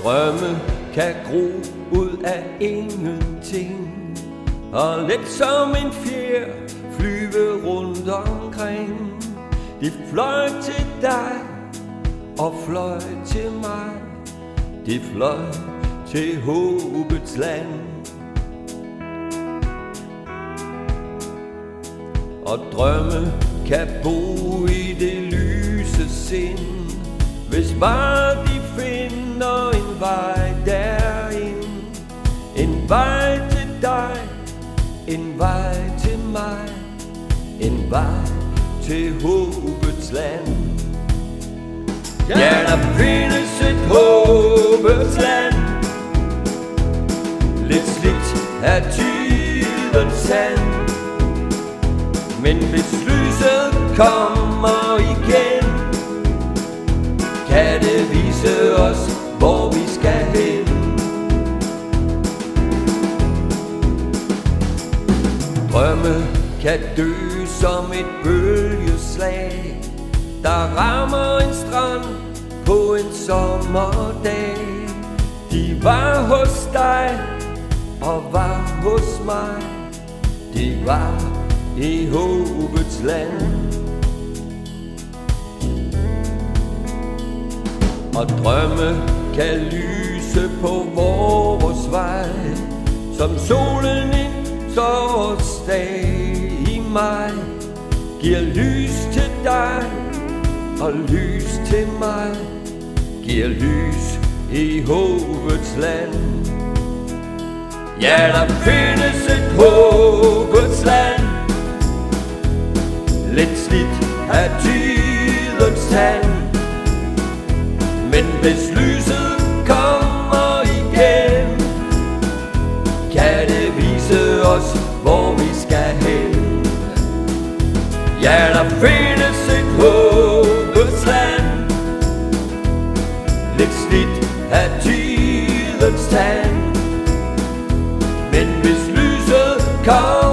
Drømme kan gro ud af ingenting, og let som en fjer flyve rundt omkring. De fløj til dig og fløj til mig, de fløj til håbets land. Og drømme kan bo i det lyse sind, hvis bare de finder en vej derind. En vej til dig, en vej til mig, en vej til håbets land. Ja, der findes et håbets land, lidt slidt af tidens sand. Men hvis lyset kommer igen, kan det vise os, hvor vi skal hen. Drømme kan dø som et bølgeslag, der rammer en strand på en sommerdag. De var hos dig og var hos mig, de var i håbets land. Og drømme kan lyse på vores vej, som solen en torsdag i maj. Giver lys til dig og lys til mig, giver lys i håbets land. Ja, der findes et håbets land, lidt slidt af tidens tand. Men hvis lyset kommer igen, kan det vise os, hvor vi skal hen. Ja, der findes et håbets land, lidt slidt af tidens tand. Men hvis lyset kommer